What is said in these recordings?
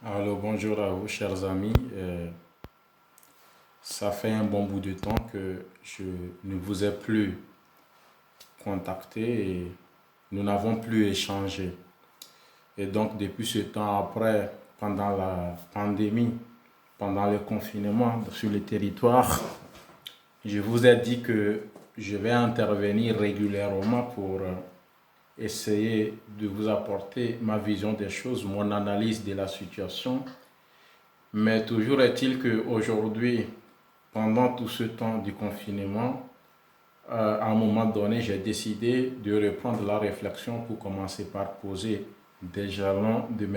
Alors bonjour à vous, chers amis. Ça fait un bon bout de temps que je ne vous ai plus contacté et nous n'avons plus échangé. Et donc depuis ce temps après, pendant la pandémie, pendant le confinement sur le territoire, je vous ai dit que je vais intervenir régulièrement pour essayer de vous apporter ma vision des choses, mon analyse de la situation. Mais toujours est-il qu'aujourd'hui, pendant tout ce temps du confinement, à un moment donné, j'ai décidé de reprendre la réflexion pour commencer par poser des jalons de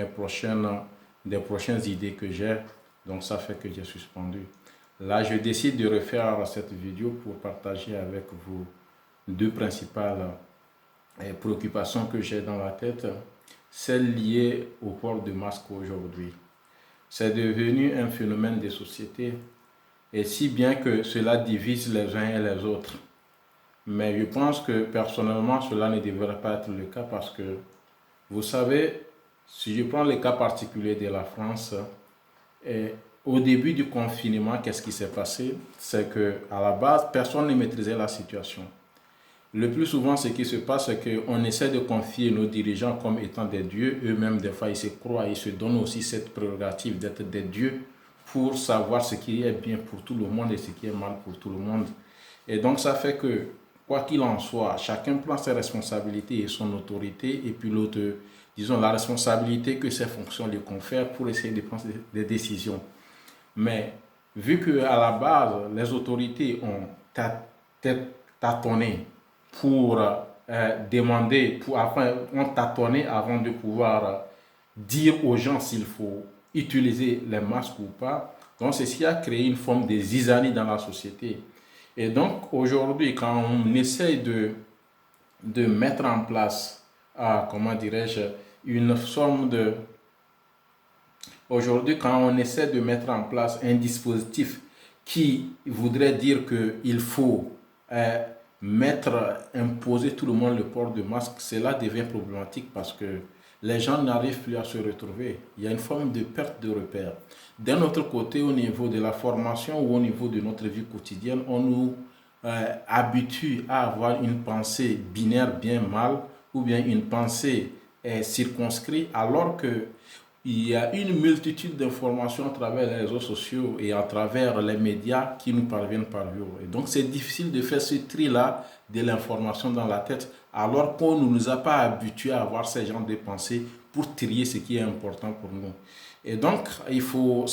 des prochaines idées que j'ai. Donc ça fait que j'ai suspendu. Là, je décide de refaire cette vidéo pour partager avec vous deux principales préoccupations que j'ai dans la tête. Celle liée au port de masque aujourd'hui. C'est devenu un phénomène de société et si bien que cela divise les uns et les autres. Mais je pense que personnellement, cela ne devrait pas être le cas parce que, vous savez, si je prends le cas particulier de la France, et au début du confinement, qu'est-ce qui s'est passé? C'est que à la base, personne ne maîtrisait la situation. Le plus souvent, ce qui se passe, c'est qu'on essaie de confier nos dirigeants comme étant des dieux. Eux-mêmes, des fois, ils se croient, ils se donnent aussi cette prérogative d'être des dieux pour savoir ce qui est bien pour tout le monde et ce qui est mal pour tout le monde. Et donc, ça fait que, quoi qu'il en soit, chacun prend ses responsabilités et son autorité, et puis l'autre, disons, la responsabilité que ses fonctions lui confèrent pour essayer de prendre des décisions. Mais, vu qu'à la base, les autorités ont tâtonné pour demander, ont tâtonné avant de pouvoir dire aux gens s'il faut utiliser les masques ou pas. Donc, ceci a créé une forme de zizanie dans la société. Et donc, aujourd'hui, quand on essaie de mettre en place, comment dirais-je, une forme de... Aujourd'hui, quand on essaie de mettre en place un dispositif qui voudrait dire qu'il faut imposer tout le monde le port de masque, cela devient problématique parce que les gens n'arrivent plus à se retrouver. Il y a une forme de perte de repère. D'un autre côté, au niveau de la formation ou au niveau de notre vie quotidienne, on nous habitue à avoir une pensée binaire bien mal ou bien une pensée circonscrite alors que il y a une multitude d'informations à travers les réseaux sociaux et à travers les médias qui nous parviennent par jour. Et donc, c'est difficile de faire ce tri-là de l'information dans la tête, alors qu'on ne nous a pas habitués à avoir ces genres de pensées pour trier ce qui est important pour nous. Et donc, il faut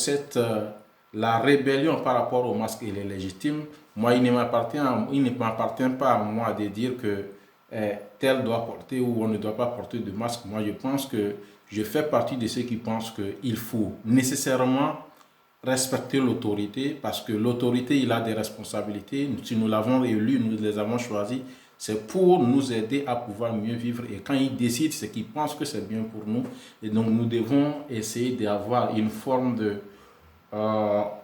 la rébellion par rapport au masque, elle est légitime. Moi, il ne m'appartient pas à moi de dire que tel doit porter ou on ne doit pas porter de masque. Moi, je pense que je fais partie de ceux qui pensent qu'il faut nécessairement respecter l'autorité parce que l'autorité, il a des responsabilités. Si nous l'avons élu, nous les avons choisis, c'est pour nous aider à pouvoir mieux vivre. Et quand il décide, c'est qu'il pense que c'est bien pour nous. Et donc, nous devons essayer d'avoir une forme de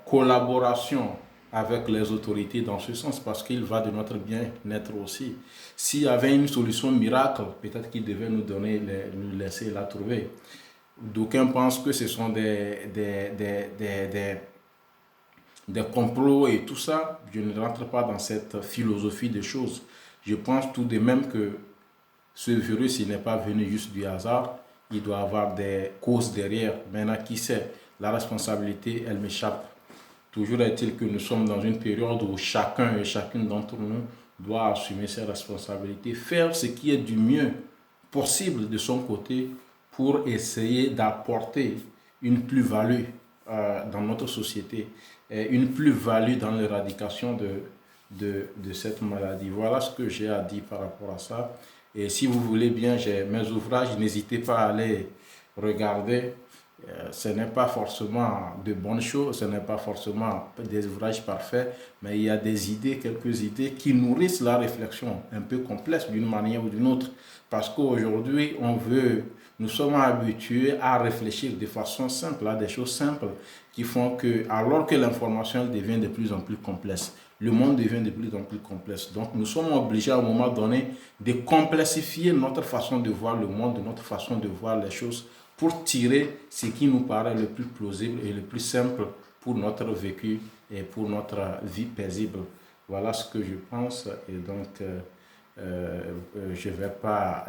collaboration avec les autorités dans ce sens parce qu'il va de notre bien-être aussi. S'il y avait une solution miracle, peut-être qu'il devait nous laisser la trouver. D'aucuns pensent que ce sont des complots et tout ça. Je ne rentre pas dans cette philosophie des choses. Je pense tout de même que ce virus, il n'est pas venu juste du hasard. Il doit avoir des causes derrière. Maintenant, qui sait? La responsabilité, elle m'échappe. Toujours est-il que nous sommes dans une période où chacun et chacune d'entre nous doit assumer ses responsabilités, faire ce qui est du mieux possible de son côté pour essayer d'apporter une plus-value dans notre société, et une plus-value dans l'éradication de cette maladie. Voilà ce que j'ai à dire par rapport à ça. Et si vous voulez bien, j'ai mes ouvrages, n'hésitez pas à aller regarder. Ce n'est pas forcément de bonnes choses, ce n'est pas forcément des ouvrages parfaits, mais il y a des idées, quelques idées qui nourrissent la réflexion un peu complexe d'une manière ou d'une autre. Parce qu'aujourd'hui, nous sommes habitués à réfléchir de façon simple, à des choses simples qui font que, alors que l'information devient de plus en plus complexe, le monde devient de plus en plus complexe. Donc, nous sommes obligés à un moment donné de complexifier notre façon de voir le monde, notre façon de voir les choses pour tirer ce qui nous paraît le plus plausible et le plus simple pour notre vécu et pour notre vie paisible. Voilà ce que je pense et donc je ne vais pas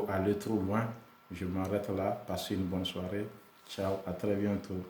aller trop loin. Je m'arrête là. Passez une bonne soirée. Ciao, à très bientôt.